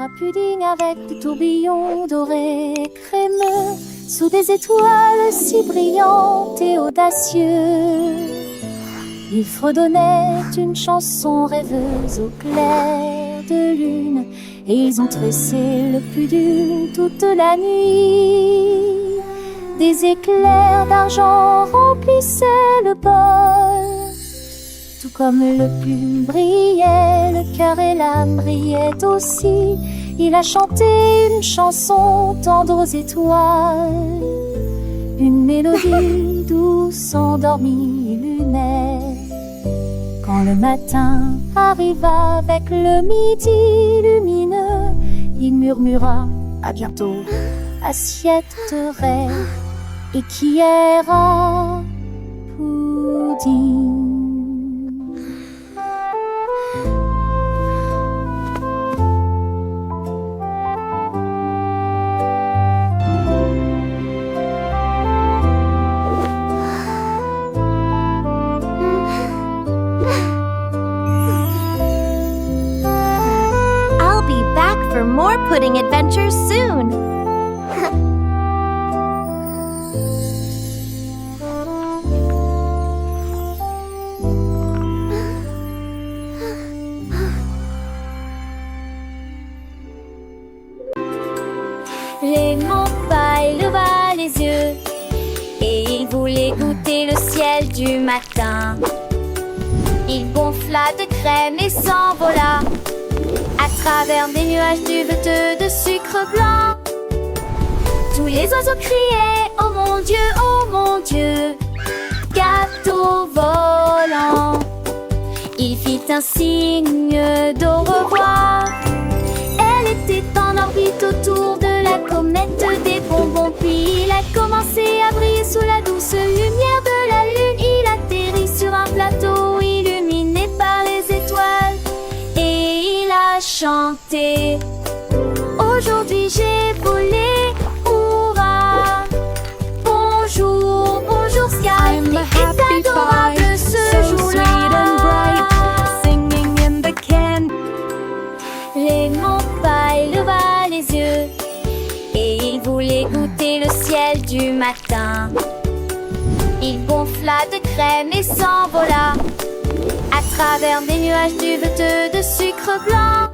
un pudding avec des tourbillons dorés et crémeux, sous des étoiles si brillantes et audacieuses. Il fredonnait une chanson rêveuse au clair de lune, et ils ont tressé le pudding toute la nuit. Des éclairs d'argent remplissaient le bol. Tout comme le pudding brillait, le cœur et l'âme brillaient aussi. Il a chanté une chanson tendre aux étoiles, une mélodie douce endormie illuminait. Quand le matin arriva avec le midi lumineux, il murmura « À bientôt, assiette de rêve, et qui est en pudding ». For more pudding adventures soon! Lémon Paille leva les yeux et il voulait goûter le ciel du matin. Il gonfla de crème et s'envola à travers des nuages duveteux de sucre blanc. Tous les oiseaux criaient « Oh mon Dieu, gâteau volant !» Il fit un signe d'au revoir. Elle était en orbite autour de la comète des bonbons. Puis il a commencé à briller sous la douce lumière de la lune. Il atterrit sur un plateau illuminé par les étoiles et il a chanté. Aujourd'hui j'ai volé, hurrah! Bonjour, bonjour Sky, est adorable ce jour-là. Lémon Paille leva les yeux et il voulait goûter le ciel du matin. Il gonfla de crème et s'envola à travers des nuages duveteux de sucre blanc.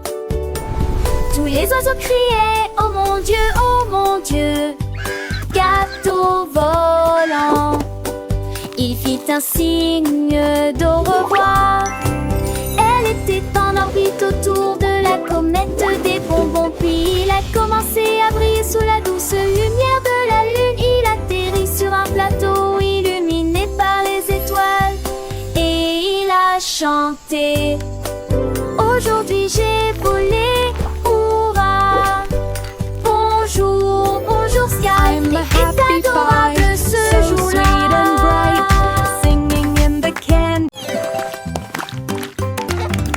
Tous les oiseaux criaient « Oh mon Dieu, gâteau volant !» Il fit un signe d'au revoir. Elle était en orbite autour de la comète des bonbons. Puis il a commencé à briller sous la douce lumière de la lune. Il atterrit sur un plateau illuminé par les étoiles et il a chanté. Aujourd'hui j'ai volé, hurrah! Bonjour, bonjour Sky, est adorable ce jour-là.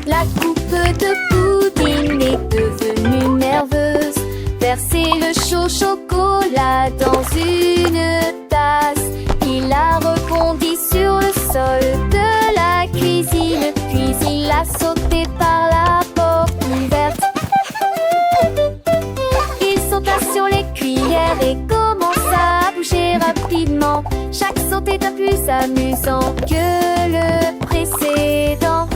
La coupe de pudding est devenue nerveuse. Versez le chaud chocolat dans une tasse. Il a rebondi sur le sol de la cuisine. Puis il a sauté par la porte ouverte. Il sauta sur les cuillères et commença à bouger rapidement. Chaque saut était plus amusant que le précédent.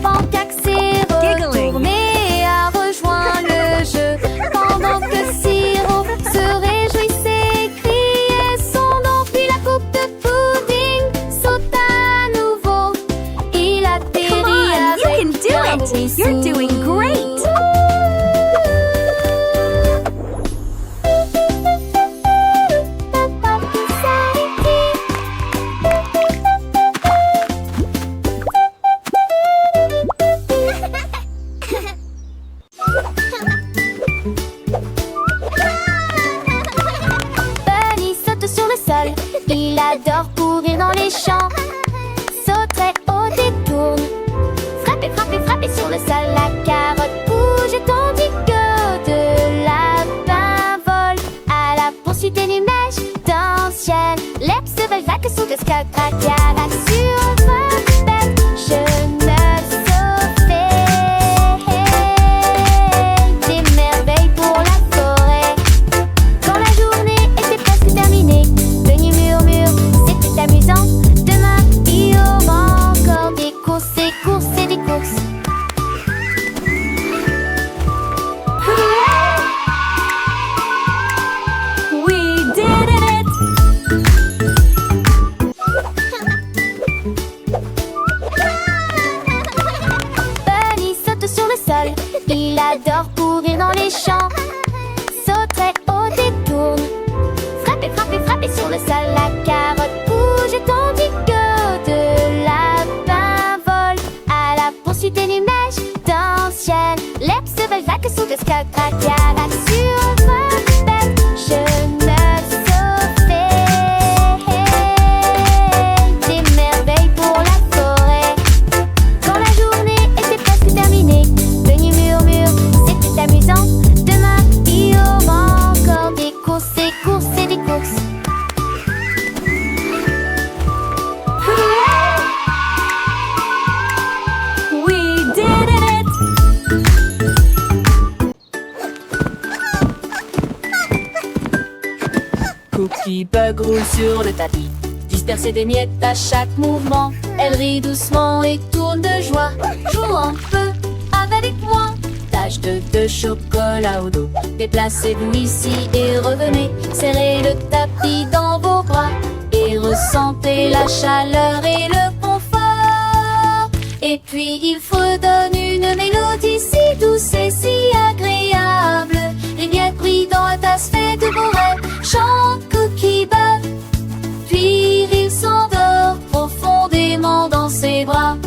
Pancake s'est retourné à rejoindre le jeu, pendant que Siro se réjouissait et criait son nom. Puis la coupe de pudding sauta à nouveau. Il atterrit avec un bruit sourd. You're doing great! adore courir dans les champs, sauter au détour, frapper, frapper, frapper sur le sol. La carotte bouge tandis que de lapin vole à la poursuite des nuages dans le ciel. L'herbe se vague sous le sky, craquera sur ma tête. Je me sauvais des merveilles pour la forêt. Quand la journée était presque terminée, Bunny murmure, c'était amusant. Demain, il y aura encore des courses, des courses et des courses. We did it! Cookie Bug roule sur le tapis, disperser des miettes à chaque mouvement. Elle rit doucement et tourne de joie, joue un peu avec moi. Tache de chocolat au dos, déplacez-vous ici et revenez. Serrez le tapis dans vos bras et ressentez la chaleur et le confort. Et puis il fredonne une mélodie si douce et si agréable. Les miettes brillent dans la tasse, fait de beaux rêves. Chante Cookie Bug, puis il s'endort profondément dans ses bras.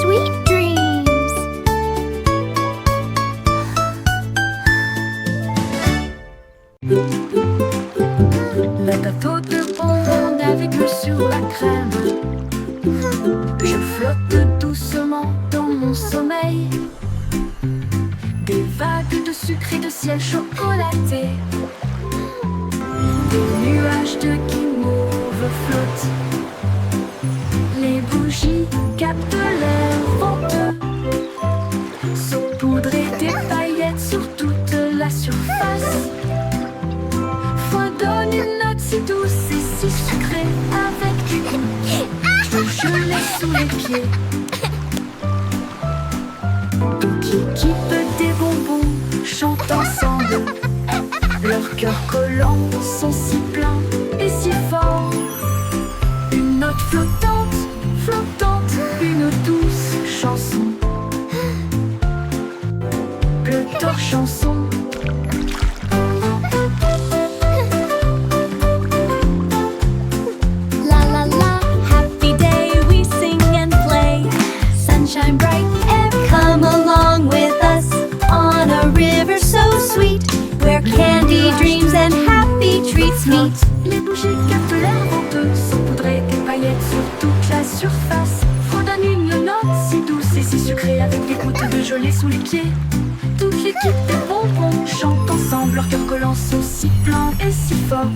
Sweet dreams! La tarte de bonbons navigue sur la crème. Je flotte doucement dans mon sommeil. Des vagues de sucre et de ciel chocolaté. Des nuages de guimauve flottent. Les bougies captent l'air venteux. Saupoudrer des paillettes sur toute la surface. Donne une note si douce et si sucrée avec du goût gelé sous les pieds. Toute équipe des bonbons chantent ensemble. Leurs cœurs collants sont si pleins et si forts. Une note flottante, flottante, une douce chanson. Bleu d'or chanson. Sunshine bright and come along with us on a river so sweet where candy dreams and happy treats meet. Les bougies captent l'air venteux, saupoudrer des paillettes sur toute la surface. Fredonne une note si douce et si sucrée avec des gouttes de gelée sous les pieds. Toute l'équipe des bonbons chante ensemble, leurs cœurs collants sont si pleins et si forts.